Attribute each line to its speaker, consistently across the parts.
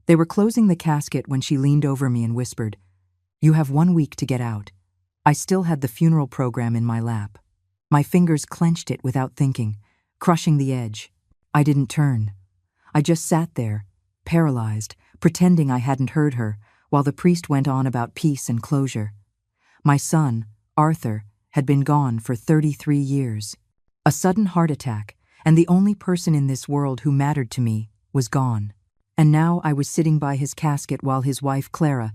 Speaker 1: They were closing the casket when she leaned over me and whispered, "You have 1 week to get out." I still had the funeral program in my lap. My fingers clenched it without thinking, crushing the edge. I didn't turn. I just sat there, paralyzed, pretending I hadn't heard her, while the priest went on about peace and closure. My son, Arthur, had been gone for 33 years. A sudden heart attack, and the only person in this world who mattered to me was gone. And now I was sitting by his casket while his wife Clara,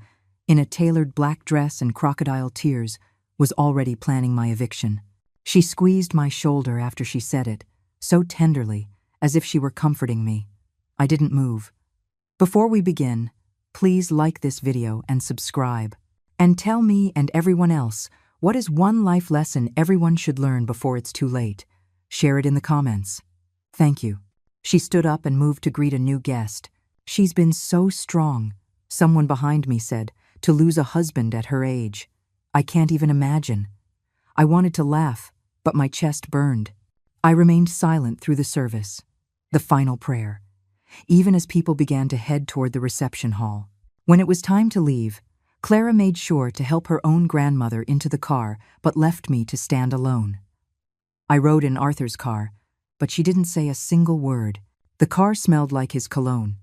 Speaker 1: in a tailored black dress and crocodile tears, was already planning my eviction. She squeezed my shoulder after she said it, so tenderly, as if she were comforting me. I didn't move. Before we begin, please like this video and subscribe. And tell me and everyone else, what is one life lesson everyone should learn before it's too late? Share it in the comments. Thank you. She stood up and moved to greet a new guest. "She's been so strong," someone behind me said, "to lose a husband at her age. I can't even imagine." I wanted to laugh, but my chest burned. I remained silent through the service. The final prayer. Even as people began to head toward the reception hall. When it was time to leave, Clara made sure to help her own grandmother into the car, but left me to stand alone. I rode in Arthur's car, but she didn't say a single word. The car smelled like his cologne,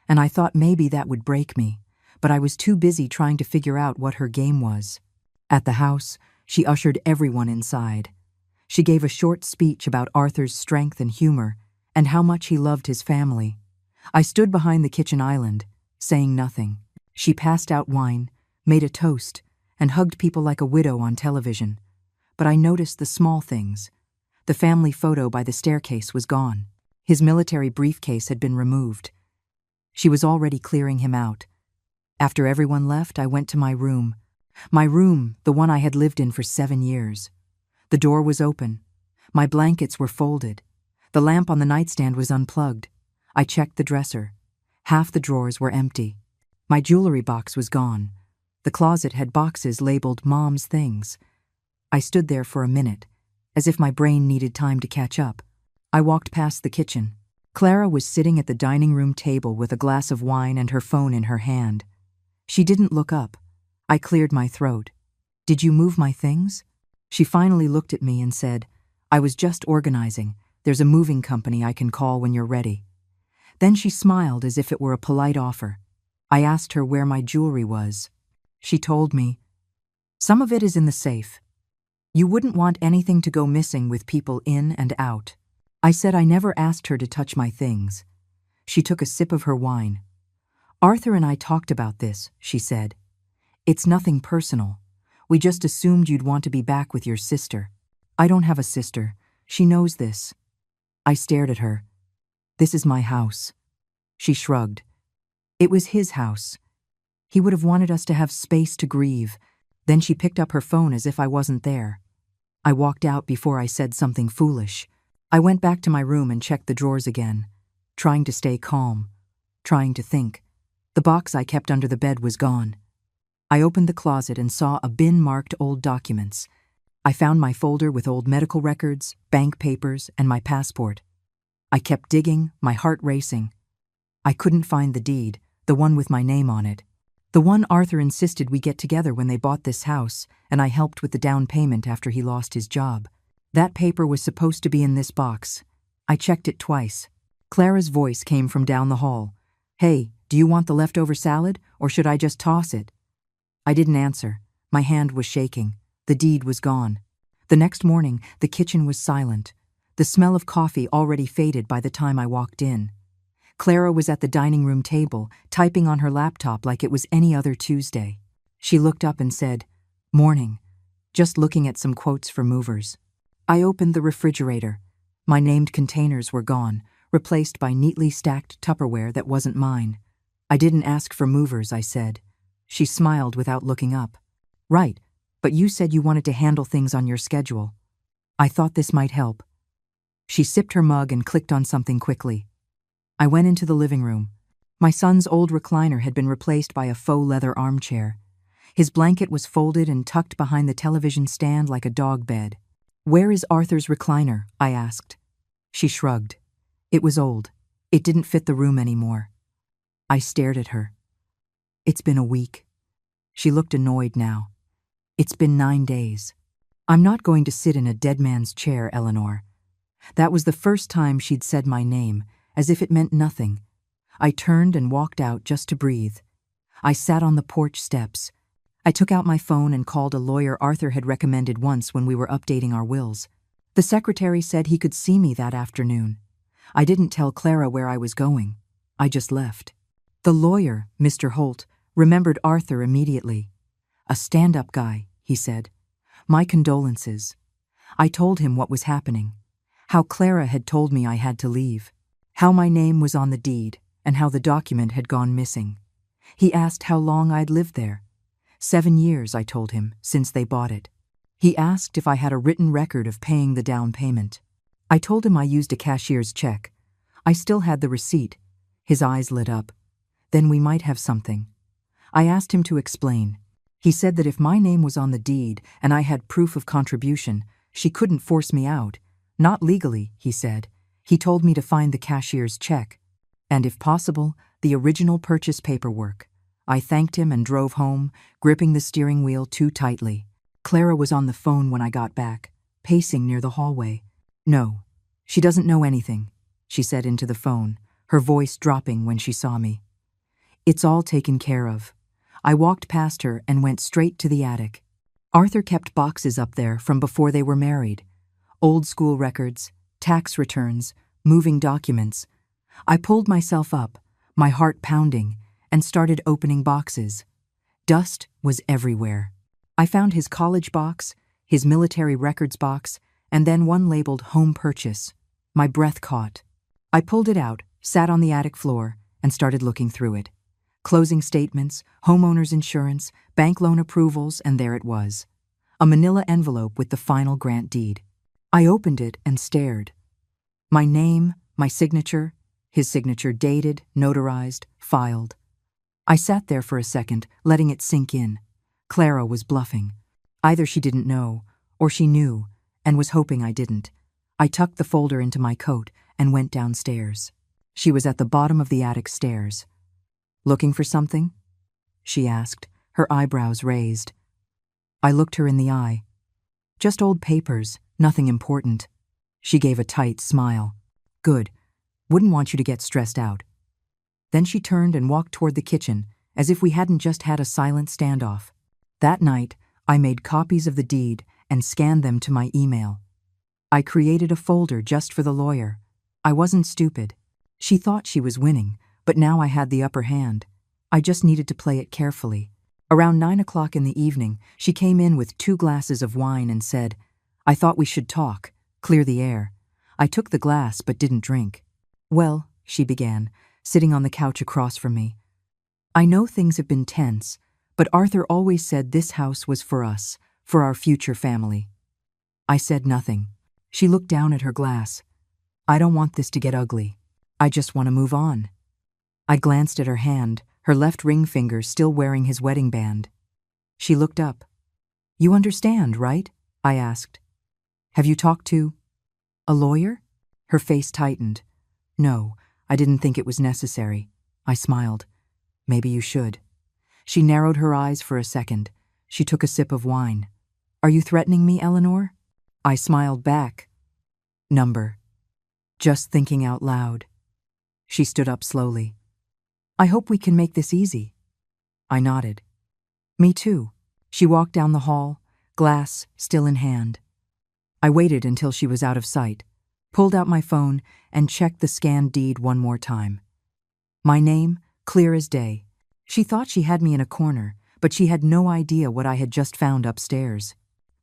Speaker 1: and I thought maybe that would break me, but I was too busy trying to figure out what her game was. At the house, she ushered everyone inside. She gave a short speech about Arthur's strength and humor, and how much he loved his family. I stood behind the kitchen island, saying nothing. She passed out wine, made a toast, and hugged people like a widow on television. But I noticed the small things. The family photo by the staircase was gone. His military briefcase had been removed. She was already clearing him out. After everyone left, I went to my room. My room, the one I had lived in for 7 years. The door was open. My blankets were folded. The lamp on the nightstand was unplugged. I checked the dresser. Half the drawers were empty. My jewelry box was gone. The closet had boxes labeled Mom's Things. I stood there for a minute, as if my brain needed time to catch up. I walked past the kitchen. Clara was sitting at the dining room table with a glass of wine and her phone in her hand. She didn't look up. I cleared my throat. "Did you move my things?" She finally looked at me and said, "I was just organizing. There's a moving company I can call when you're ready." Then she smiled as if it were a polite offer. I asked her where my jewelry was. She told me, "Some of it is in the safe. You wouldn't want anything to go missing with people in and out." I said I never asked her to touch my things. She took a sip of her wine. "Arthur and I talked about this," she said. "It's nothing personal. We just assumed you'd want to be back with your sister. I don't have a sister. She knows this." I stared at her. "This is my house." She shrugged. "It was his house. He would have wanted us to have space to grieve." Then she picked up her phone as if I wasn't there. I walked out before I said something foolish. I went back to my room and checked the drawers again, trying to stay calm, trying to think. The box I kept under the bed was gone. I opened the closet and saw a bin marked old documents. I found my folder with old medical records, bank papers, and my passport. I kept digging, my heart racing. I couldn't find the deed, the one with my name on it. The one Arthur insisted we get together when they bought this house, and I helped with the down payment after he lost his job. That paper was supposed to be in this box. I checked it twice. Clara's voice came from down the hall. "Hey, do you want the leftover salad, or should I just toss it?" I didn't answer. My hand was shaking. The deed was gone. The next morning, the kitchen was silent. The smell of coffee already faded by the time I walked in. Clara was at the dining room table, typing on her laptop like it was any other Tuesday. She looked up and said, "Morning," just looking at some quotes for movers. I opened the refrigerator. My named containers were gone, replaced by neatly stacked Tupperware that wasn't mine. "I didn't ask for movers," I said. She smiled without looking up. "Right, but you said you wanted to handle things on your schedule. I thought this might help." She sipped her mug and clicked on something quickly. I went into the living room. My son's old recliner had been replaced by a faux leather armchair. His blanket was folded and tucked behind the television stand like a dog bed. "Where is Arthur's recliner?" I asked. She shrugged. It was old. It didn't fit the room anymore. I stared at her. It's been a week. She looked annoyed now. It's been 9 days. I'm not going to sit in a dead man's chair, Eleanor. That was the first time she'd said my name, as if it meant nothing. I turned and walked out just to breathe. I sat on the porch steps. I took out my phone and called a lawyer Arthur had recommended once when we were updating our wills. The secretary said he could see me that afternoon. I didn't tell Clara where I was going. I just left. The lawyer, Mr. Holt, remembered Arthur immediately. A stand-up guy, he said. My condolences. I told him what was happening. How Clara had told me I had to leave. How my name was on the deed, and how the document had gone missing. He asked how long I'd lived there. 7 years, I told him, since they bought it. He asked if I had a written record of paying the down payment. I told him I used a cashier's check. I still had the receipt. His eyes lit up. Then we might have something. I asked him to explain. He said that if my name was on the deed and I had proof of contribution, she couldn't force me out. Not legally, he said. He told me to find the cashier's check. And if possible, the original purchase paperwork. I thanked him and drove home, gripping the steering wheel too tightly. Clara was on the phone when I got back, pacing near the hallway. No, she doesn't know anything, she said into the phone, her voice dropping when she saw me. It's all taken care of. I walked past her and went straight to the attic. Arthur kept boxes up there from before they were married. Old school records, tax returns, moving documents. I pulled myself up, my heart pounding, and started opening boxes. Dust was everywhere. I found his college box, his military records box, and then one labeled Home Purchase. My breath caught. I pulled it out, sat on the attic floor, and started looking through it. Closing statements, homeowner's insurance, bank loan approvals, and there it was. A manila envelope with the final grant deed. I opened it and stared. My name, my signature, his signature dated, notarized, filed. I sat there for a second, letting it sink in. Clara was bluffing. Either she didn't know, or she knew, and was hoping I didn't. I tucked the folder into my coat and went downstairs. She was at the bottom of the attic stairs. Looking for something? She asked, her eyebrows raised. I looked her in the eye. Just old papers, nothing important. She gave a tight smile. Good. Wouldn't want you to get stressed out. Then she turned and walked toward the kitchen, as if we hadn't just had a silent standoff. That night, I made copies of the deed and scanned them to my email. I created a folder just for the lawyer. I wasn't stupid. She thought she was winning, but now I had the upper hand. I just needed to play it carefully. Around 9 o'clock in the evening, she came in with 2 glasses of wine and said, I thought we should talk, clear the air. I took the glass but didn't drink. Well, she began, sitting on the couch across from me. I know things have been tense, but Arthur always said this house was for us, for our future family. I said nothing. She looked down at her glass. I don't want this to get ugly. I just want to move on. I glanced at her hand, her left ring finger still wearing his wedding band. She looked up. You understand, right? I asked. Have you talked to a lawyer? Her face tightened. No, I didn't think it was necessary. I smiled. Maybe you should. She narrowed her eyes for a second. She took a sip of wine. Are you threatening me, Eleanor? I smiled back. Number. Just thinking out loud. She stood up slowly. I hope we can make this easy. I nodded. Me too. She walked down the hall, glass still in hand. I waited until she was out of sight, pulled out my phone, and checked the scanned deed one more time. My name, clear as day. She thought she had me in a corner, but she had no idea what I had just found upstairs.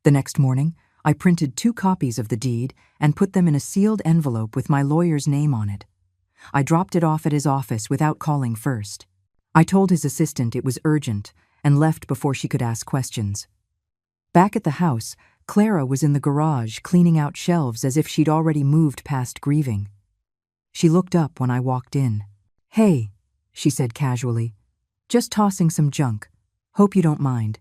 Speaker 1: The next morning, I printed 2 copies of the deed and put them in a sealed envelope with my lawyer's name on it. I dropped it off at his office without calling first. I told his assistant it was urgent and left before she could ask questions. Back at the house, Clara was in the garage cleaning out shelves as if she'd already moved past grieving. She looked up when I walked in. Hey, she said casually. Just tossing some junk. Hope you don't mind.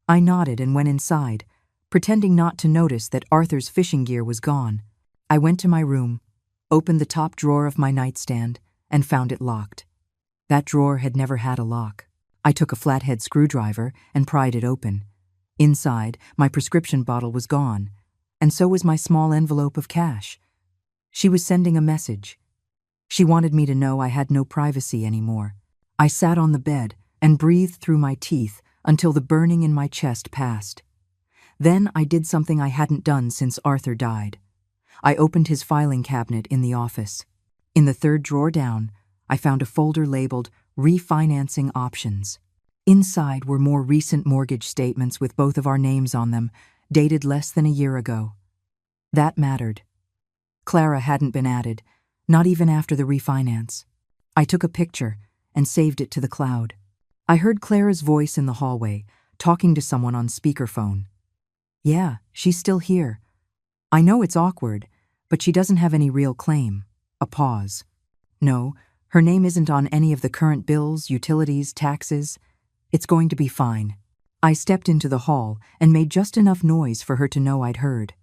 Speaker 1: I nodded and went inside, pretending not to notice that Arthur's fishing gear was gone. I went to my room, opened the top drawer of my nightstand, and found it locked. That drawer had never had a lock. I took a flathead screwdriver and pried it open. Inside, my prescription bottle was gone, and so was my small envelope of cash. She was sending a message. She wanted me to know I had no privacy anymore. I sat on the bed and breathed through my teeth until the burning in my chest passed. Then I did something I hadn't done since Arthur died. I opened his filing cabinet in the office. In the third drawer down, I found a folder labeled Refinancing Options. Inside were more recent mortgage statements with both of our names on them, dated less than a year ago. That mattered. Clara hadn't been added, not even after the refinance. I took a picture and saved it to the cloud. I heard Clara's voice in the hallway, talking to someone on speakerphone. Yeah, she's still here. I know it's awkward, but she doesn't have any real claim. A pause. No, her name isn't on any of the current bills, utilities, taxes. It's going to be fine. I stepped into the hall and made just enough noise for her to know I'd heard.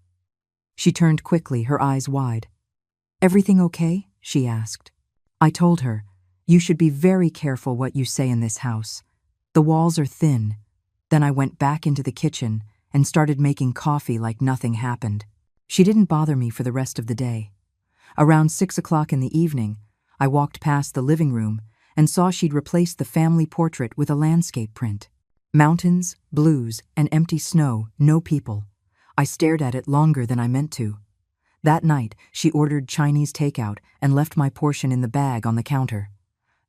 Speaker 1: She turned quickly, her eyes wide. Everything okay? She asked. I told her, you should be very careful what you say in this house. The walls are thin. Then I went back into the kitchen and started making coffee like nothing happened. She didn't bother me for the rest of the day. Around 6 o'clock in the evening, I walked past the living room and saw she'd replaced the family portrait with a landscape print. Mountains, blues, and empty snow, no people. I stared at it longer than I meant to. That night, she ordered Chinese takeout and left my portion in the bag on the counter.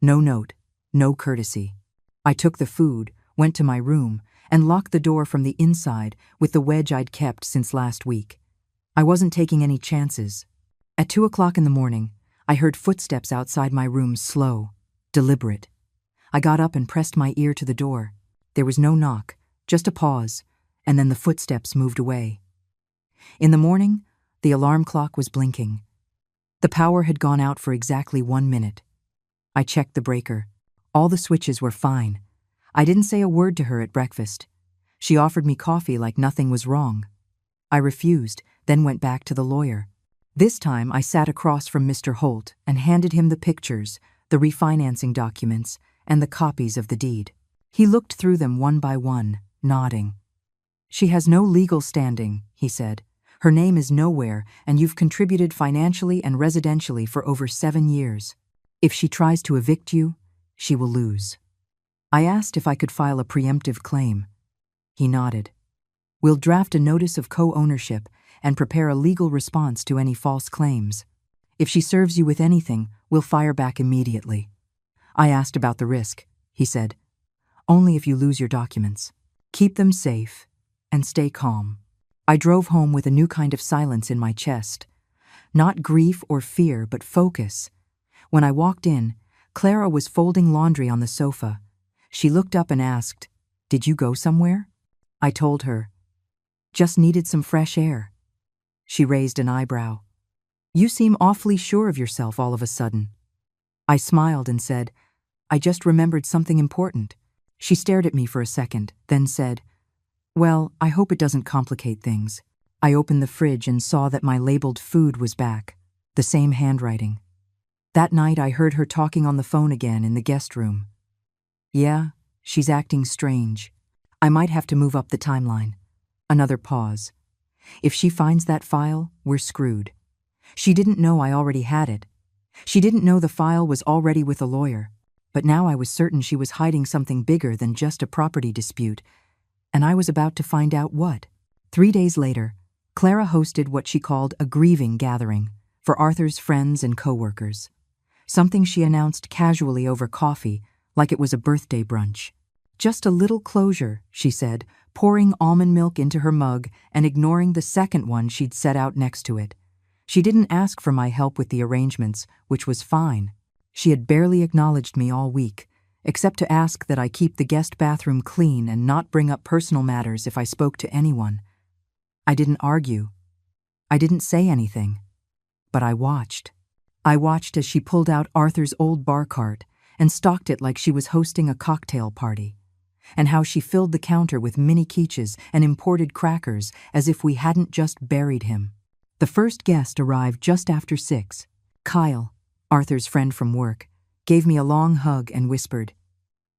Speaker 1: No note, no courtesy. I took the food, went to my room, and locked the door from the inside with the wedge I'd kept since last week. I wasn't taking any chances. At 2 o'clock in the morning, I heard footsteps outside my room, slow, deliberate. I got up and pressed my ear to the door. There was no knock, just a pause, and then the footsteps moved away. In the morning, the alarm clock was blinking. The power had gone out for exactly 1 minute. I checked the breaker. All the switches were fine. I didn't say a word to her at breakfast. She offered me coffee like nothing was wrong. I refused, then went back to the lawyer. This time I sat across from Mr. Holt and handed him the pictures, the refinancing documents, and the copies of the deed. He looked through them one by one, nodding. She has no legal standing, he said. Her name is nowhere, and you've contributed financially and residentially for over 7 years. If she tries to evict you, she will lose. I asked if I could file a preemptive claim. He nodded. We'll draft a notice of co-ownership and prepare a legal response to any false claims. If she serves you with anything, we'll fire back immediately. I asked about the risk. He said, only if you lose your documents. Keep them safe and stay calm. I drove home with a new kind of silence in my chest. Not grief or fear, but focus. When I walked in, Clara was folding laundry on the sofa. She looked up and asked, "Did you go somewhere?" I told her, "Just needed some fresh air." She raised an eyebrow. "You seem awfully sure of yourself all of a sudden." I smiled and said, "I just remembered something important." She stared at me for a second, then said, "Well, I hope it doesn't complicate things." I opened the fridge and saw that my labeled food was back, the same handwriting. That night I heard her talking on the phone again in the guest room. Yeah, she's acting strange. I might have to move up the timeline. Another pause. If she finds that file, we're screwed. She didn't know I already had it. She didn't know the file was already with a lawyer, but now I was certain she was hiding something bigger than just a property dispute, and I was about to find out what. 3 days later, Clara hosted what she called a grieving gathering for Arthur's friends and coworkers. Something she announced casually over coffee, like it was a birthday brunch. Just a little closure, she said, pouring almond milk into her mug and ignoring the second one she'd set out next to it. She didn't ask for my help with the arrangements, which was fine. She had barely acknowledged me all week, except to ask that I keep the guest bathroom clean and not bring up personal matters if I spoke to anyone. I didn't argue. I didn't say anything. But I watched. I watched as she pulled out Arthur's old bar cart and stocked it like she was hosting a cocktail party, and how she filled the counter with mini quiches and imported crackers as if we hadn't just buried him. The first guest arrived just after 6. Kyle, Arthur's friend from work, gave me a long hug and whispered,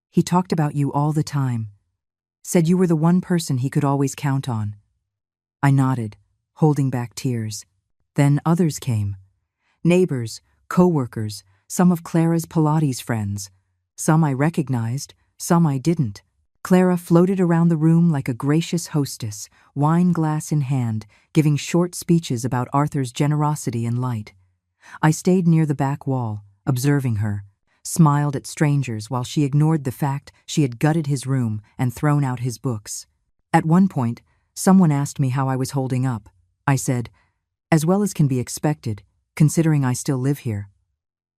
Speaker 1: "He talked about you all the time. Said you were the one person he could always count on." I nodded, holding back tears. Then others came. Neighbors, co-workers, some of Clara's Pilates friends. Some I recognized, some I didn't. Clara floated around the room like a gracious hostess, wine glass in hand, giving short speeches about Arthur's generosity and light. I stayed near the back wall, observing her, smiled at strangers while she ignored the fact she had gutted his room and thrown out his books. At one point, someone asked me how I was holding up. I said, "As well as can be expected, considering I still live here."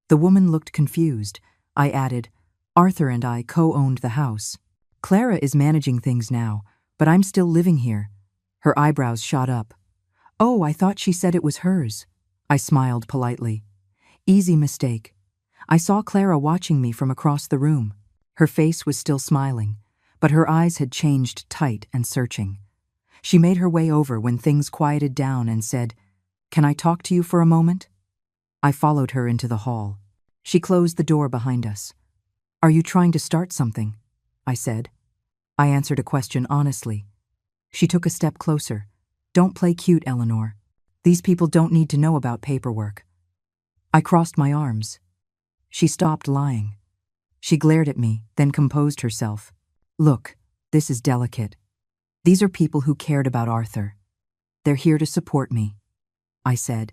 Speaker 1: The woman looked confused. I added, "Arthur and I co-owned the house. Clara is managing things now, but I'm still living here." Her eyebrows shot up. "Oh, I thought she said it was hers." I smiled politely. "Easy mistake." I saw Clara watching me from across the room. Her face was still smiling, but her eyes had changed tight and searching. She made her way over when things quieted down and said, "Can I talk to you for a moment?" I followed her into the hall. She closed the door behind us. "Are you trying to start something?" I said. I answered a question honestly. She took a step closer. "Don't play cute, Eleanor. These people don't need to know about paperwork." I crossed my arms. She stopped lying. She glared at me, then composed herself. "Look, this is delicate. These are people who cared about Arthur. They're here to support me." I said,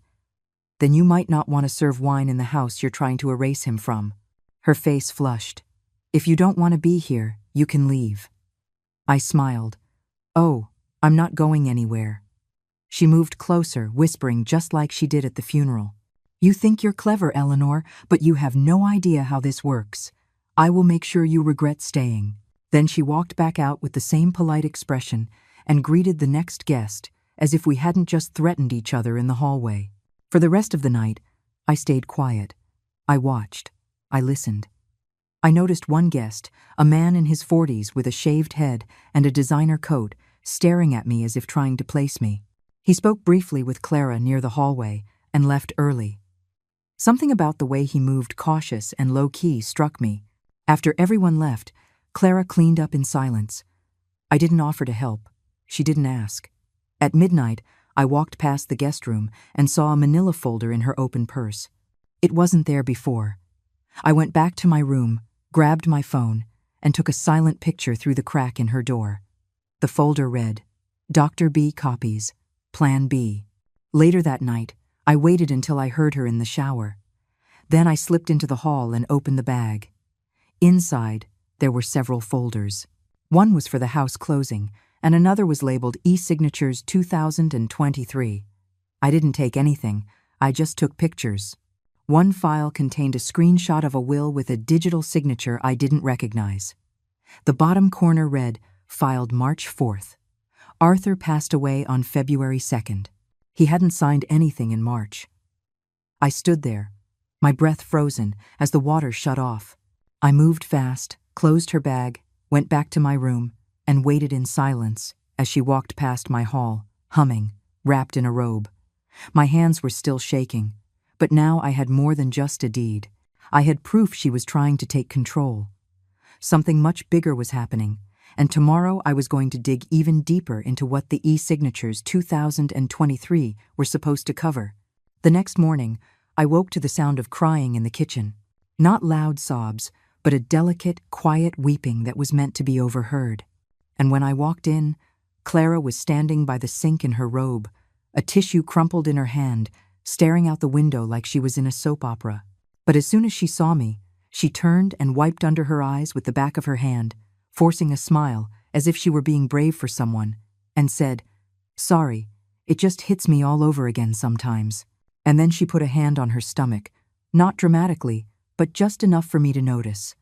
Speaker 1: "Then you might not want to serve wine in the house you're trying to erase him from." Her face flushed. "If you don't want to be here, you can leave." I smiled. "Oh, I'm not going anywhere." She moved closer, whispering just like she did at the funeral. "You think you're clever, Eleanor, but you have no idea how this works. I will make sure you regret staying." Then she walked back out with the same polite expression and greeted the next guest as if we hadn't just threatened each other in the hallway. For the rest of the night, I stayed quiet. I watched. I listened. I noticed one guest, a man in his 40s with a shaved head and a designer coat, staring at me as if trying to place me. He spoke briefly with Clara near the hallway and left early. Something about the way he moved cautious and low-key struck me. After everyone left, Clara cleaned up in silence. I didn't offer to help. She didn't ask. At midnight, I walked past the guest room and saw a manila folder in her open purse. It wasn't there before. I went back to my room, grabbed my phone, and took a silent picture through the crack in her door. The folder read, "Dr. B copies, Plan B." Later that night, I waited until I heard her in the shower. Then I slipped into the hall and opened the bag. Inside, there were several folders. One was for the house closing, and another was labeled E-Signatures 2023. I didn't take anything, I just took pictures. One file contained a screenshot of a will with a digital signature I didn't recognize. The bottom corner read, "Filed March 4th. Arthur passed away on February 2nd. He hadn't signed anything in March." I stood there, my breath frozen as the water shut off. I moved fast, closed her bag, went back to my room, and waited in silence as she walked past my hall, humming, wrapped in a robe. My hands were still shaking, but now I had more than just a deed. I had proof she was trying to take control. Something much bigger was happening, and tomorrow I was going to dig even deeper into what the E-Signatures 2023 were supposed to cover. The next morning, I woke to the sound of crying in the kitchen. Not loud sobs, but a delicate, quiet weeping that was meant to be overheard. And when I walked in, Clara was standing by the sink in her robe, a tissue crumpled in her hand, staring out the window like she was in a soap opera. But as soon as she saw me, she turned and wiped under her eyes with the back of her hand, forcing a smile as if she were being brave for someone, and said, "Sorry, it just hits me all over again sometimes." And then she put a hand on her stomach, not dramatically, but just enough for me to notice.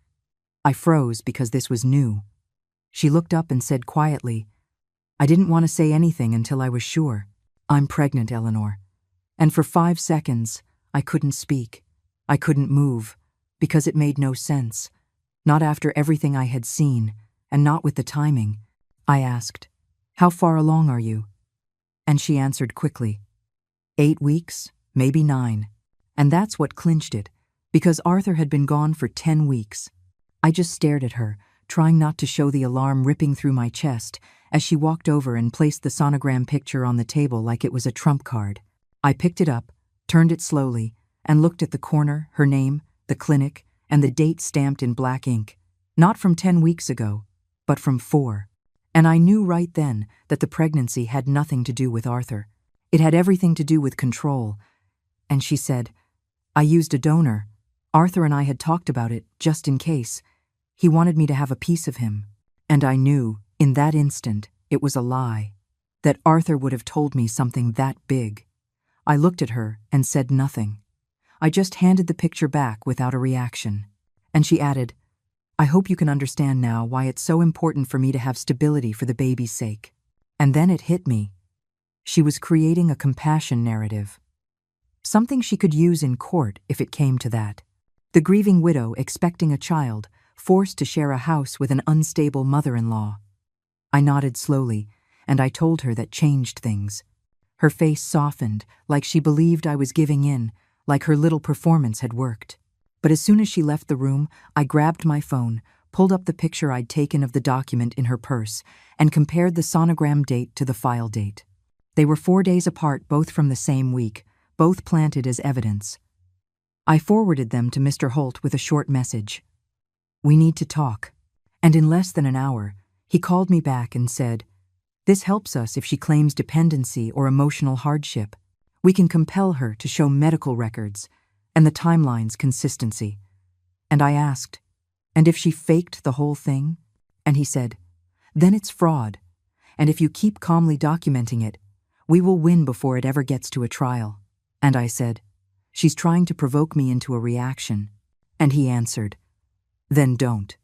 Speaker 1: I froze because this was new. She looked up and said quietly, "I didn't want to say anything until I was sure. I'm pregnant, Eleanor." And for 5 seconds, I couldn't speak. I couldn't move, because it made no sense. Not after everything I had seen, and not with the timing. I asked, "How far along are you?" And she answered quickly, 8 weeks, maybe 9. And that's what clinched it, Because Arthur had been gone for 10 weeks. I just stared at her, trying not to show the alarm ripping through my chest as she walked over and placed the sonogram picture on the table like it was a trump card. I picked it up, turned it slowly, and looked at the corner, her name, the clinic, and the date stamped in black ink. Not from 10 weeks ago, but from 4. And I knew right then that the pregnancy had nothing to do with Arthur. It had everything to do with control. And she said, "I used a donor. Arthur and I had talked about it, just in case. He wanted me to have a piece of him." And I knew, in that instant, it was a lie. That Arthur would have told me something that big. I looked at her and said nothing. I just handed the picture back without a reaction. And she added, "I hope you can understand now why it's so important for me to have stability for the baby's sake." And then it hit me. She was creating a compassion narrative. Something she could use in court if it came to that. The grieving widow expecting a child, forced to share a house with an unstable mother-in-law. I nodded slowly, and I told her that changed things. Her face softened, like she believed I was giving in, like her little performance had worked. But as soon as she left the room, I grabbed my phone, pulled up the picture I'd taken of the document in her purse, and compared the sonogram date to the file date. They were 4 days apart, both from the same week, both planted as evidence. I forwarded them to Mr. Holt with a short message. "We need to talk." And in less than an hour, he called me back and said, "This helps us if she claims dependency or emotional hardship. We can compel her to show medical records and the timeline's consistency." And I asked, "And if she faked the whole thing?" And he said, "Then it's fraud. And if you keep calmly documenting it, we will win before it ever gets to a trial." And I said, "She's trying to provoke me into a reaction." And he answered, "Then don't."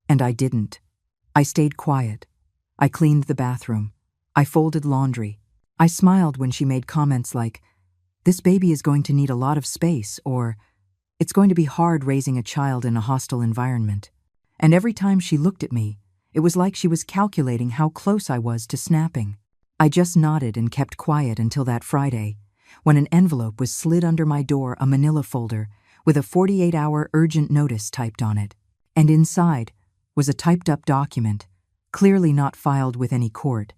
Speaker 1: And I didn't. I stayed quiet. I cleaned the bathroom. I folded laundry. I smiled when she made comments like, "This baby is going to need a lot of space," or "It's going to be hard raising a child in a hostile environment." And every time she looked at me, it was like she was calculating how close I was to snapping. I just nodded and kept quiet until that Friday, when an envelope was slid under my door, a manila folder, with a 48-hour urgent notice typed on it. And inside was a typed-up document, clearly not filed with any court,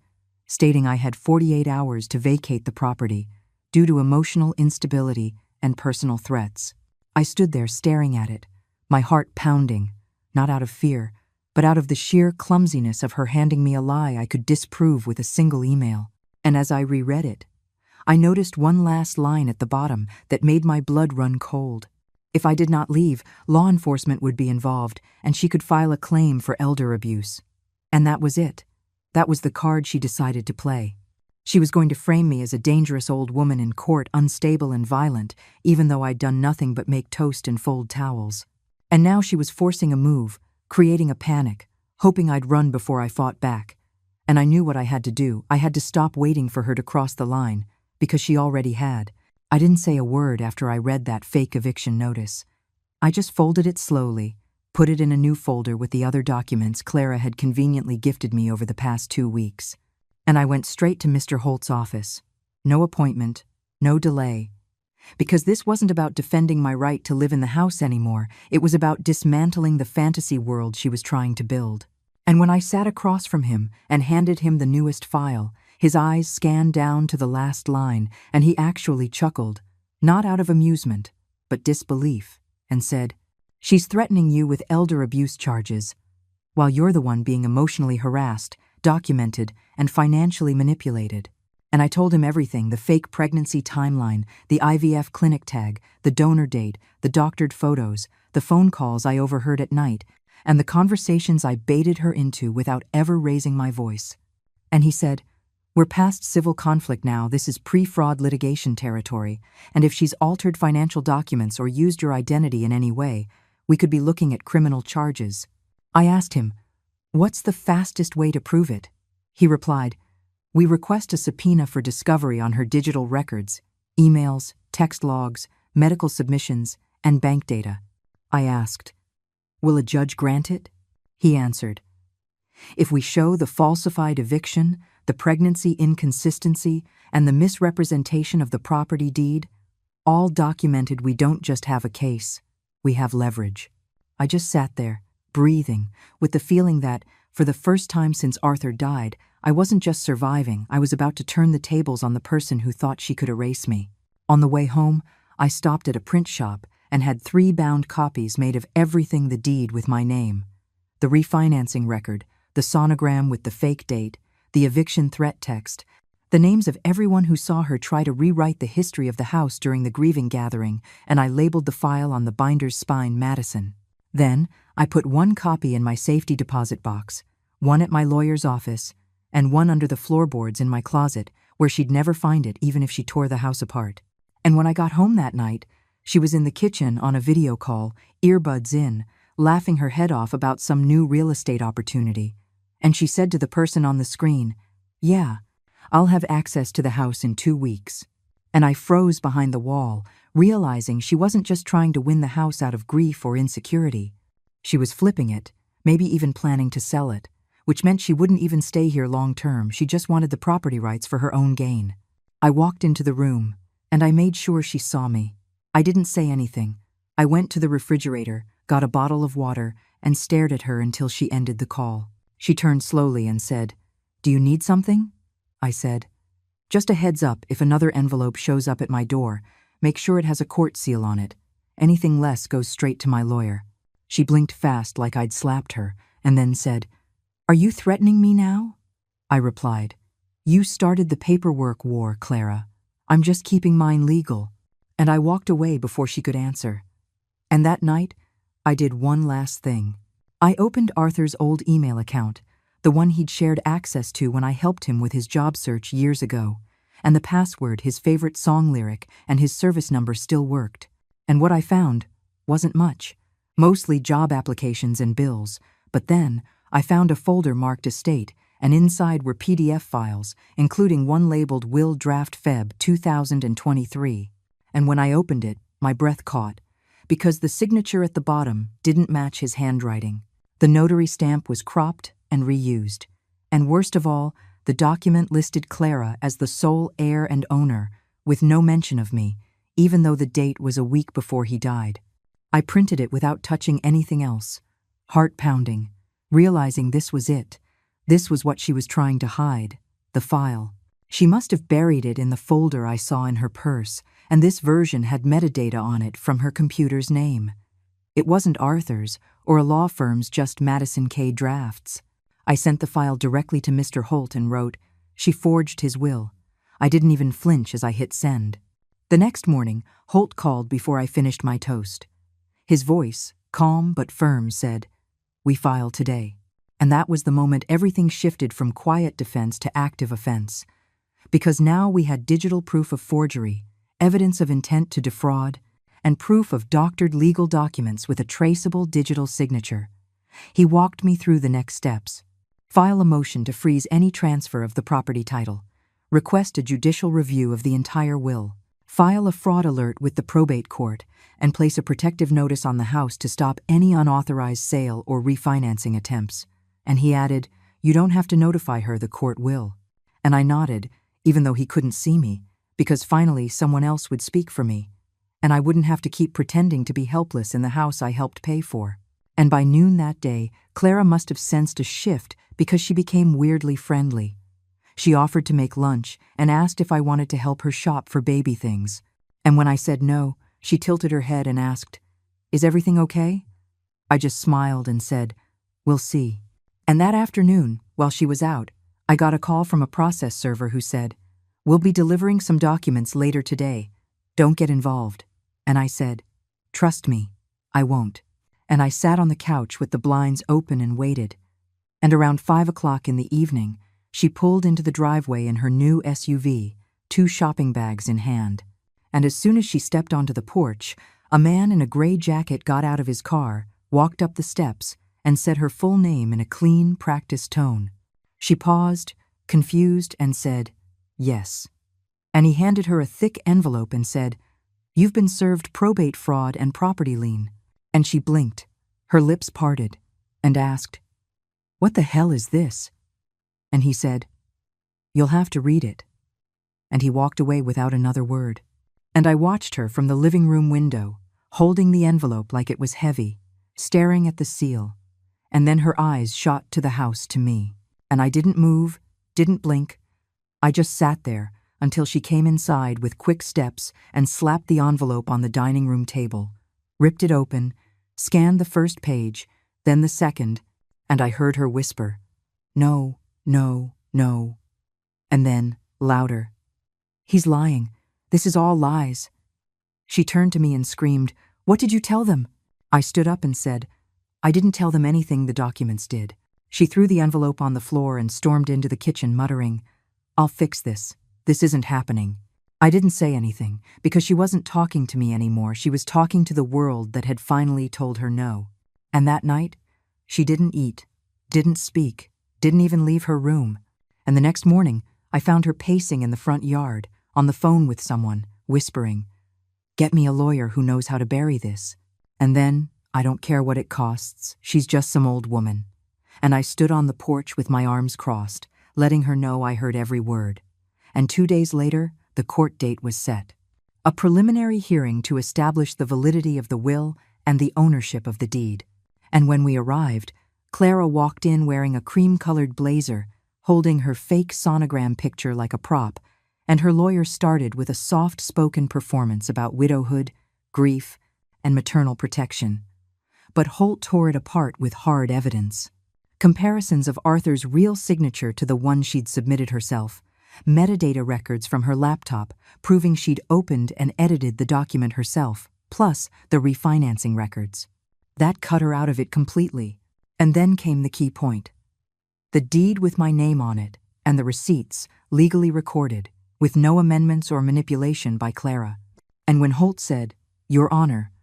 Speaker 1: stating I had 48 hours to vacate the property due to emotional instability and personal threats. I stood there staring at it, my heart pounding, not out of fear, but out of the sheer clumsiness of her handing me a lie I could disprove with a single email. And as I reread it, I noticed one last line at the bottom that made my blood run cold. If I did not leave, law enforcement would be involved, and she could file a claim for elder abuse. And that was it. That was the card she decided to play. She was going to frame me as a dangerous old woman in court, unstable and violent, even though I'd done nothing but make toast and fold towels. And now she was forcing a move, creating a panic, hoping I'd run before I fought back. And I knew what I had to do. I had to stop waiting for her to cross the line, because she already had. I didn't say a word after I read that fake eviction notice. I just folded it slowly, put it in a new folder with the other documents Clara had conveniently gifted me over the past 2 weeks. And I went straight to Mr. Holt's office. No appointment, no delay. Because this wasn't about defending my right to live in the house anymore. It was about dismantling the fantasy world she was trying to build. And when I sat across from him and handed him the newest file, his eyes scanned down to the last line, and he actually chuckled, not out of amusement, but disbelief, and said, "She's threatening you with elder abuse charges, while you're the one being emotionally harassed, documented, and financially manipulated." And I told him everything: the fake pregnancy timeline, the IVF clinic tag, the donor date, the doctored photos, the phone calls I overheard at night, and the conversations I baited her into without ever raising my voice. And he said, "We're past civil conflict now. This is pre-fraud litigation territory, and if she's altered financial documents or used your identity in any way, we could be looking at criminal charges." I asked him, "What's the fastest way to prove it?" He replied, "We request a subpoena for discovery on her digital records, emails, text logs, medical submissions, and bank data." I asked, "Will a judge grant it?" He answered, "If we show the falsified eviction, the pregnancy inconsistency, and the misrepresentation of the property deed, all documented, we don't just have a case, We have leverage. I just sat there, breathing, with the feeling that, for the first time since Arthur died, I wasn't just surviving, I was about to turn the tables on the person who thought she could erase me. On the way home, I stopped at a print shop and had 3 bound copies made of everything the deed with my name. The refinancing record, the sonogram with the fake date, the eviction threat text, the names of everyone who saw her try to rewrite the history of the house during the grieving gathering, and I labeled the file on the binder's spine Madison. Then, I put 1 copy in my safety deposit box, 1 at my lawyer's office, and 1 under the floorboards in my closet, where she'd never find it even if she tore the house apart. And when I got home that night, she was in the kitchen on a video call, earbuds in, laughing her head off about some new real estate opportunity. And she said to the person on the screen, "Yeah, I'll have access to the house in 2 weeks." And I froze behind the wall, realizing she wasn't just trying to win the house out of grief or insecurity. She was flipping it, maybe even planning to sell it, which meant she wouldn't even stay here long term. She just wanted the property rights for her own gain. I walked into the room, and I made sure she saw me. I didn't say anything. I went to the refrigerator, got a bottle of water, and stared at her until she ended the call. She turned slowly and said, "Do you need something?" I said, "Just a heads up, if another envelope shows up at my door, make sure it has a court seal on it. Anything less goes straight to my lawyer." She blinked fast like I'd slapped her, and then said, "Are you threatening me now?" I replied, "You started the paperwork war, Clara. I'm just keeping mine legal." And I walked away before she could answer. And that night, I did one last thing. I opened Arthur's old email account, the one he'd shared access to when I helped him with his job search years ago, and the password, his favorite song lyric, and his service number still worked. And what I found wasn't much, mostly job applications and bills, but then I found a folder marked Estate, and inside were PDF files, including one labeled Will Draft Feb 2023. And when I opened it, my breath caught, because the signature at the bottom didn't match his handwriting. The notary stamp was cropped and reused. And worst of all, the document listed Clara as the sole heir and owner, with no mention of me, even though the date was a week before he died. I printed it without touching anything else, heart pounding, realizing this was it. This was what she was trying to hide, the file. She must have buried it in the folder I saw in her purse, and this version had metadata on it from her computer's name. It wasn't Arthur's or a law firm's, just Madison K. Drafts. I sent the file directly to Mr. Holt and wrote, "She forged his will." I didn't even flinch as I hit send. The next morning, Holt called before I finished my toast. His voice, calm but firm, said, "We file today." And that was the moment everything shifted from quiet defense to active offense. Because now we had digital proof of forgery, evidence of intent to defraud, and proof of doctored legal documents with a traceable digital signature. He walked me through the next steps. File a motion to freeze any transfer of the property title. Request a judicial review of the entire will. File a fraud alert with the probate court, and place a protective notice on the house to stop any unauthorized sale or refinancing attempts. And he added, "You don't have to notify her, the court will." And I nodded, even though he couldn't see me, because finally someone else would speak for me, and I wouldn't have to keep pretending to be helpless in the house I helped pay for. And by noon that day, Clara must have sensed a shift because she became weirdly friendly. She offered to make lunch and asked if I wanted to help her shop for baby things. And when I said no, she tilted her head and asked, "Is everything okay?" I just smiled and said, "We'll see." And that afternoon, while she was out, I got a call from a process server who said, "We'll be delivering some documents later today. Don't get involved." And I said, "Trust me, I won't." And I sat on the couch with the blinds open and waited. And around 5 o'clock in the evening, she pulled into the driveway in her new SUV, 2 shopping bags in hand. And as soon as she stepped onto the porch, a man in a gray jacket got out of his car, walked up the steps, and said her full name in a clean, practiced tone. She paused, confused, and said, "Yes." And he handed her a thick envelope and said, "You've been served probate fraud and property lien." And she blinked, her lips parted, and asked, "What the hell is this?" And he said, "You'll have to read it." And he walked away without another word. And I watched her from the living room window, holding the envelope like it was heavy, staring at the seal, and then her eyes shot to the house, to me. And I didn't move, didn't blink. I just sat there until she came inside with quick steps and slapped the envelope on the dining room table, ripped it open, scanned the first page, then the second, and I heard her whisper, "No, no, no." And then, louder, "He's lying. This is all lies." She turned to me and screamed, "What did you tell them?" I stood up and said, "I didn't tell them anything, the documents did." She threw the envelope on the floor and stormed into the kitchen, muttering, "I'll fix this. This isn't happening." I didn't say anything, because she wasn't talking to me anymore. She was talking to the world that had finally told her no. And that night, she didn't eat, didn't speak, didn't even leave her room. And the next morning, I found her pacing in the front yard, on the phone with someone, whispering, "Get me a lawyer who knows how to bury this." And then, "I don't care what it costs. She's just some old woman." And I stood on the porch with my arms crossed, letting her know I heard every word. And 2 days later, the court date was set. A preliminary hearing to establish the validity of the will and the ownership of the deed. And when we arrived, Clara walked in wearing a cream-colored blazer, holding her fake sonogram picture like a prop, and her lawyer started with a soft-spoken performance about widowhood, grief, and maternal protection. But Holt tore it apart with hard evidence. Comparisons of Arthur's real signature to the one she'd submitted herself, metadata records from her laptop proving she'd opened and edited the document herself, plus the refinancing records. That cut her out of it completely. And then came the key point. The deed with my name on it, and the receipts, legally recorded, with no amendments or manipulation by Clara. And when Holt said, "Your Honor,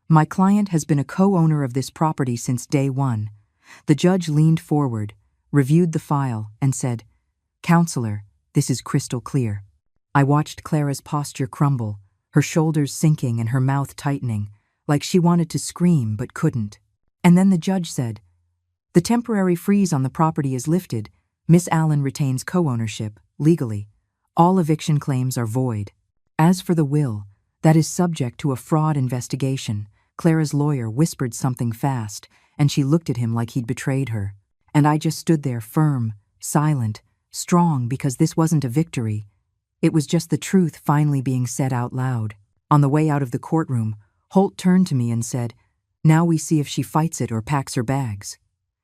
Speaker 1: my client has been a co-owner of this property since day one," the judge leaned forward, reviewed the file, and said, "Counselor, this is crystal clear." I watched Clara's posture crumble, her shoulders sinking and her mouth tightening, like she wanted to scream but couldn't. And then the judge said, "The temporary freeze on the property is lifted. Miss Allen retains co-ownership, legally. All eviction claims are void. As for the will, that is subject to a fraud investigation." Clara's lawyer whispered something fast, and she looked at him like he'd betrayed her. And I just stood there firm, silent, strong, because this wasn't a victory. It was just the truth finally being said out loud. On the way out of the courtroom, Holt turned to me and said, "Now we see if she fights it or packs her bags."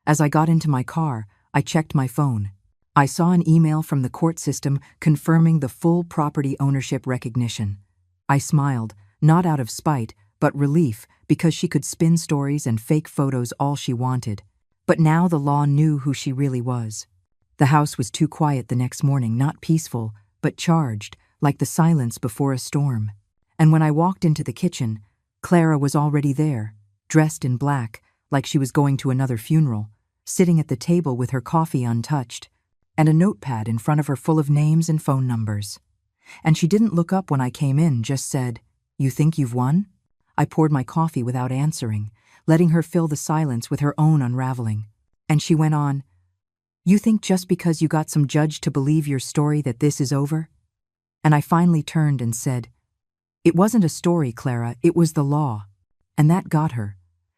Speaker 1: As I got into my car, I checked my phone. I saw an email from the court system confirming the full property ownership recognition. I smiled, not out of spite, but relief, because she could spin stories and fake photos all she wanted. But now the law knew who she really was. The house was too quiet the next morning, not peaceful, but charged, like the silence before a storm. And when I walked into the kitchen, Clara was already there, dressed in black, like she was going to another funeral, sitting at the table with her coffee untouched, and a notepad in front of her full of names and phone numbers. And she didn't look up when I came in, just said, "You think you've won?" I poured my coffee without answering, letting her fill the silence with her own unraveling. And she went on, "You think just because you got some judge to believe your story that this is over?" And I finally turned and said, "It wasn't a story, Clara, it was the law." And that got her,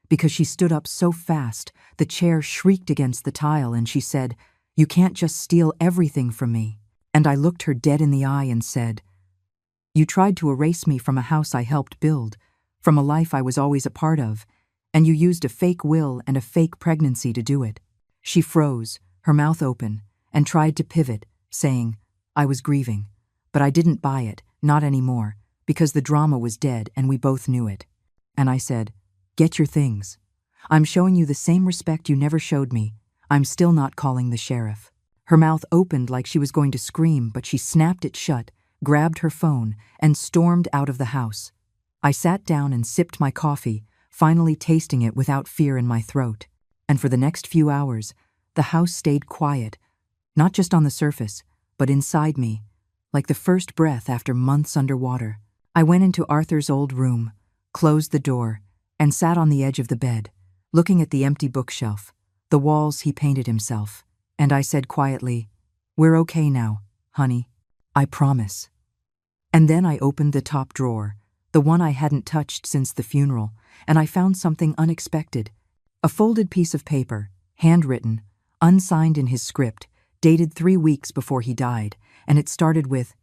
Speaker 1: because she stood up so fast, the chair shrieked against the tile, and she said, "You can't just steal everything from me." And I looked her dead in the eye and said, "You tried to erase me from a house I helped build, from a life I was always a part of, and you used a fake will and a fake pregnancy to do it." She froze, her mouth open, and tried to pivot, saying, "I was grieving, but I didn't buy it, not anymore, because the drama was dead and we both knew it." And I said, "Get your things. I'm showing you the same respect you never showed me. I'm still not calling the sheriff." Her mouth opened like she was going to scream, but she snapped it shut, grabbed her phone, and stormed out of the house. I sat down and sipped my coffee, finally tasting it without fear in my throat. And for the next few hours, the house stayed quiet, not just on the surface, but inside me, like the first breath after months underwater. I went into Arthur's old room, closed the door, and sat on the edge of the bed, looking at the empty bookshelf, the walls he painted himself. And I said quietly, "We're okay now, honey. I promise." And then I opened the top drawer, the one I hadn't touched since the funeral, and I found something unexpected. A folded piece of paper, handwritten, unsigned in his script, dated 3 weeks before he died, and it started with,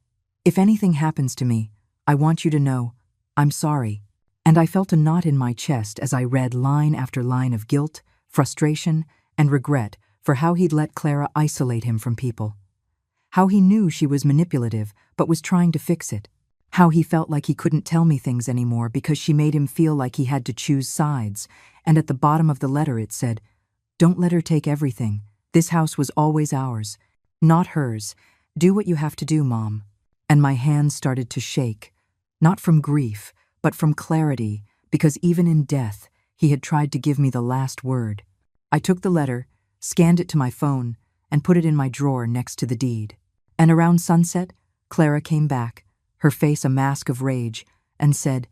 Speaker 1: "If anything happens to me, I want you to know, I'm sorry." And I felt a knot in my chest as I read line after line of guilt, frustration, and regret for how he'd let Clara isolate him from people. How he knew she was manipulative but was trying to fix it. How he felt like he couldn't tell me things anymore because she made him feel like he had to choose sides, and at the bottom of the letter it said, "Don't let her take everything. This house was always ours, not hers. Do what you have to do, Mom." And my hands started to shake, not from grief, but from clarity, because even in death, he had tried to give me the last word. I took the letter, scanned it to my phone, and put it in my drawer next to the deed. And around sunset, Clara came back, her face a mask of rage, and said,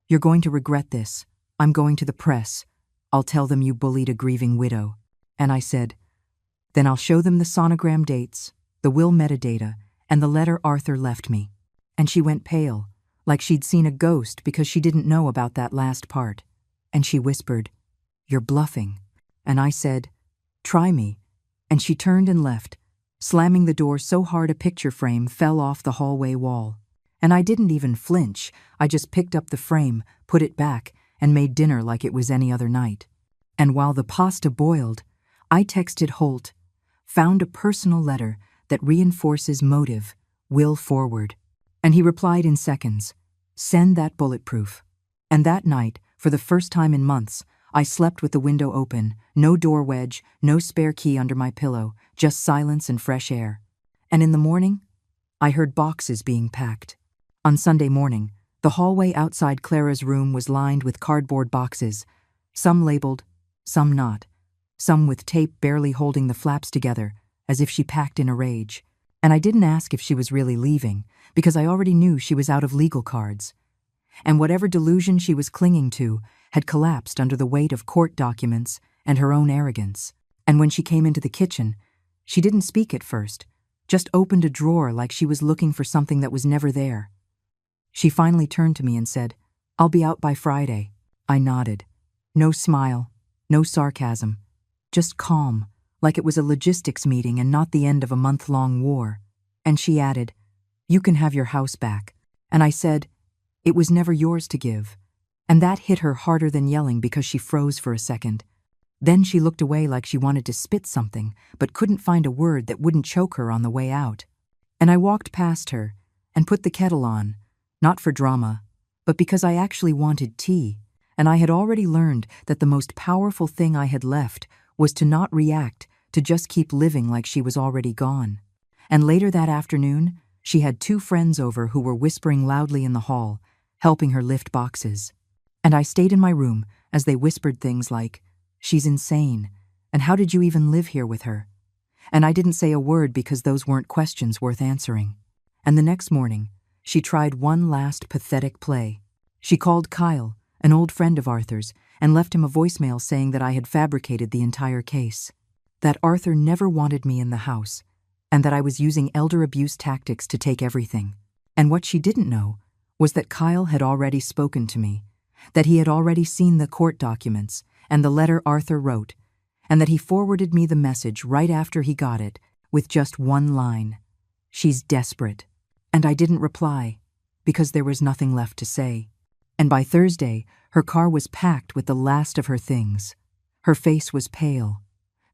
Speaker 1: "You're going to regret this. I'm going to the press. I'll tell them you bullied a grieving widow." And I said, "Then I'll show them the sonogram dates, the will metadata, and the letter Arthur left me." And she went pale, like she'd seen a ghost because she didn't know about that last part. And she whispered, "You're bluffing." And I said, "Try me." And she turned and left, slamming the door so hard a picture frame fell off the hallway wall. And I didn't even flinch. I just picked up the frame, put it back, and made dinner like it was any other night. And while the pasta boiled, I texted Holt, "Found a personal letter that reinforces motive, will forward." And he replied in seconds, "Send that bulletproof." And that night, for the first time in months, I slept with the window open, no door wedge, no spare key under my pillow, just silence and fresh air. And in the morning, I heard boxes being packed. On Sunday morning, the hallway outside Clara's room was lined with cardboard boxes, some labeled, some not, some with tape barely holding the flaps together, as if she packed in a rage. And I didn't ask if she was really leaving, because I already knew she was out of legal cards. And whatever delusion she was clinging to had collapsed under the weight of court documents and her own arrogance. And when she came into the kitchen, she didn't speak at first, just opened a drawer like she was looking for something that was never there. She finally turned to me and said, "I'll be out by Friday." I nodded. No smile, no sarcasm, just calm, like it was a logistics meeting and not the end of a month-long war. And she added, "You can have your house back." And I said, "It was never yours to give." And that hit her harder than yelling because she froze for a second. Then she looked away like she wanted to spit something, but couldn't find a word that wouldn't choke her on the way out. And I walked past her and put the kettle on, not for drama, but because I actually wanted tea, and I had already learned that the most powerful thing I had left was to not react, to just keep living like she was already gone. And later that afternoon, she had 2 friends over who were whispering loudly in the hall, helping her lift boxes. And I stayed in my room as they whispered things like, "She's insane, and how did you even live here with her?" And I didn't say a word because those weren't questions worth answering. And the next morning, she tried one last pathetic play. She called Kyle, an old friend of Arthur's, and left him a voicemail saying that I had fabricated the entire case, that Arthur never wanted me in the house, and that I was using elder abuse tactics to take everything. And what she didn't know was that Kyle had already spoken to me, that he had already seen the court documents and the letter Arthur wrote, and that he forwarded me the message right after he got it with just one line, "She's desperate." And I didn't reply, because there was nothing left to say. And by Thursday, her car was packed with the last of her things. Her face was pale.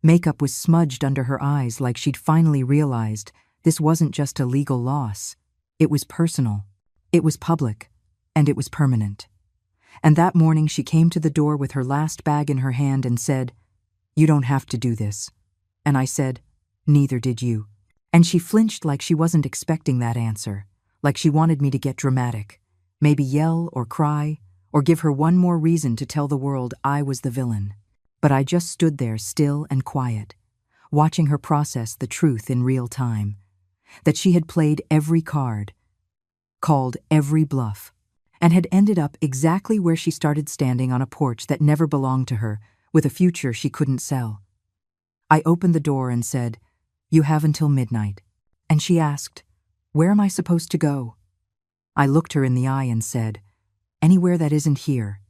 Speaker 1: Makeup was smudged under her eyes like she'd finally realized this wasn't just a legal loss. It was personal. It was public. And it was permanent. And that morning she came to the door with her last bag in her hand and said, "You don't have to do this." And I said, "Neither did you." And she flinched like she wasn't expecting that answer, like she wanted me to get dramatic, maybe yell or cry, or give her one more reason to tell the world I was the villain. But I just stood there still and quiet, watching her process the truth in real time, that she had played every card, called every bluff, and had ended up exactly where she started, standing on a porch that never belonged to her, with a future she couldn't sell. I opened the door and said, "You have until midnight." And she asked, "Where am I supposed to go?" I looked her in the eye and said, Anywhere that isn't here.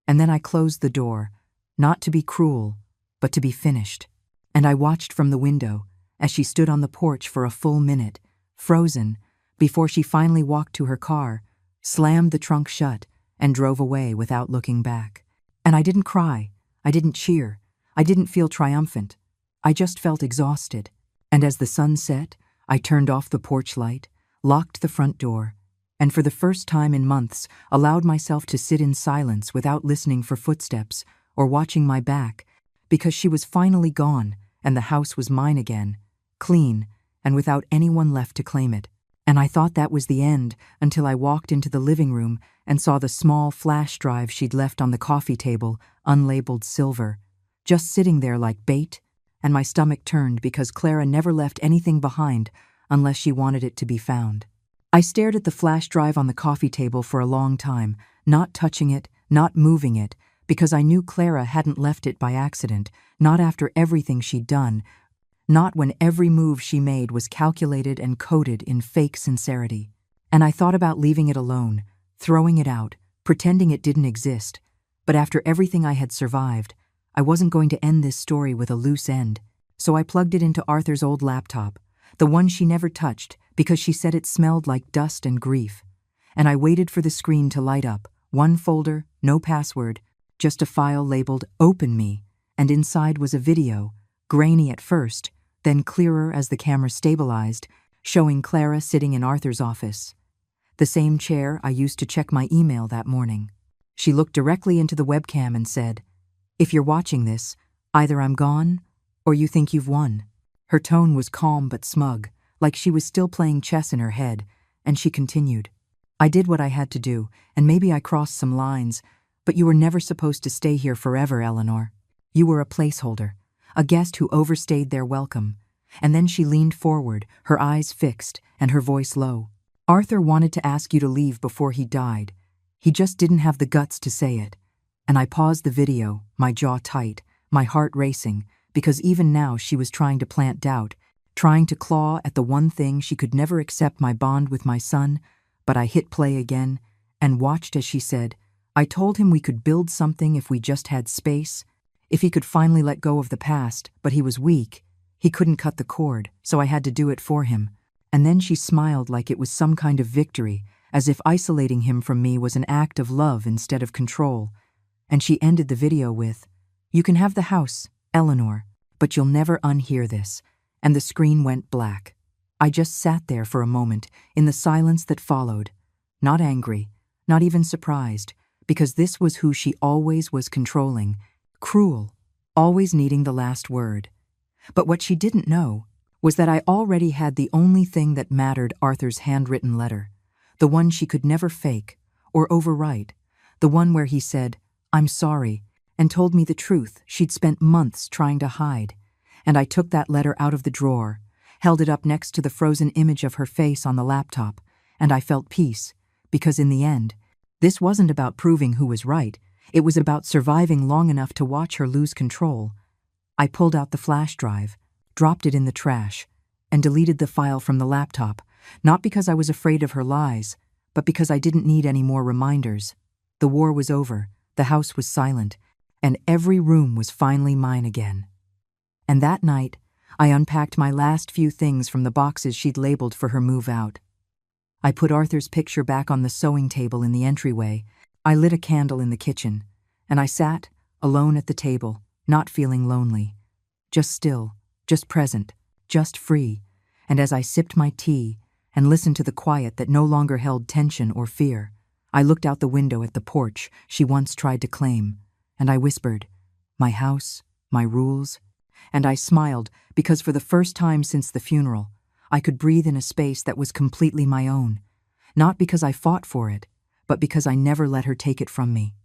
Speaker 1: And then I closed the door, not to be cruel, but to be finished. And I watched from the window as she stood on the porch for a full minute, frozen, before she finally walked to her car, slammed the trunk shut, and drove away without looking back. And I didn't cry, I didn't cheer, I didn't feel triumphant. I just felt exhausted. And as the sun set, I turned off the porch light, locked the front door, and for the first time in months allowed myself to sit in silence without listening for footsteps or watching my back, because she was finally gone and the house was mine again, clean and without anyone left to claim it. And I thought that was the end until I walked into the living room and saw the small flash drive she'd left on the coffee table, unlabeled silver, just sitting there like bait, and my stomach turned because Clara never left anything behind unless she wanted it to be found. I stared at the flash drive on the coffee table for a long time, not touching it, not moving it, because I knew Clara hadn't left it by accident, not after everything she'd done, not when every move she made was calculated and coded in fake sincerity. And I thought about leaving it alone, throwing it out, pretending it didn't exist. But after everything I had survived, I wasn't going to end this story with a loose end. So I plugged it into Arthur's old laptop, the one she never touched because she said it smelled like dust and grief. And I waited for the screen to light up, one folder, no password, just a file labeled Open Me, and inside was a video, grainy at first, then clearer as the camera stabilized, showing Clara sitting in Arthur's office. The same chair I used to check my email that morning. She looked directly into the webcam and said, "If you're watching this, either I'm gone or you think you've won." Her tone was calm but smug, like she was still playing chess in her head, and she continued, "I did what I had to do, and maybe I crossed some lines, but you were never supposed to stay here forever, Eleanor. You were a placeholder, a guest who overstayed their welcome." And then she leaned forward, her eyes fixed and her voice low. "Arthur wanted to ask you to leave before he died. He just didn't have the guts to say it." And I paused the video, my jaw tight, my heart racing, because even now she was trying to plant doubt, trying to claw at the one thing she could never accept, my bond with my son. But I hit play again and watched as she said, "I told him we could build something if we just had space, if he could finally let go of the past, but he was weak. He couldn't cut the cord, so I had to do it for him." And then she smiled like it was some kind of victory, as if isolating him from me was an act of love instead of control. And she ended the video with, "You can have the house, Eleanor, but you'll never unhear this." And the screen went black. I just sat there for a moment, in the silence that followed, not angry, not even surprised, because this was who she always was controlling, cruel, always needing the last word. But what she didn't know was that I already had the only thing that mattered, Arthur's handwritten letter, the one she could never fake or overwrite, the one where he said, "I'm sorry," and told me the truth she'd spent months trying to hide. And I took that letter out of the drawer, held it up next to the frozen image of her face on the laptop, and I felt peace, because in the end, this wasn't about proving who was right, it was about surviving long enough to watch her lose control. I pulled out the flash drive, dropped it in the trash, and deleted the file from the laptop, not because I was afraid of her lies, but because I didn't need any more reminders. The war was over, the house was silent, and every room was finally mine again. And that night, I unpacked my last few things from the boxes she'd labeled for her move out. I put Arthur's picture back on the sewing table in the entryway, I lit a candle in the kitchen, and I sat, alone at the table, not feeling lonely. Just still, just present, just free, and as I sipped my tea and listened to the quiet that no longer held tension or fear, I looked out the window at the porch she once tried to claim, and I whispered, "My house, my rules," and I smiled because for the first time since the funeral, I could breathe in a space that was completely my own, not because I fought for it, but because I never let her take it from me.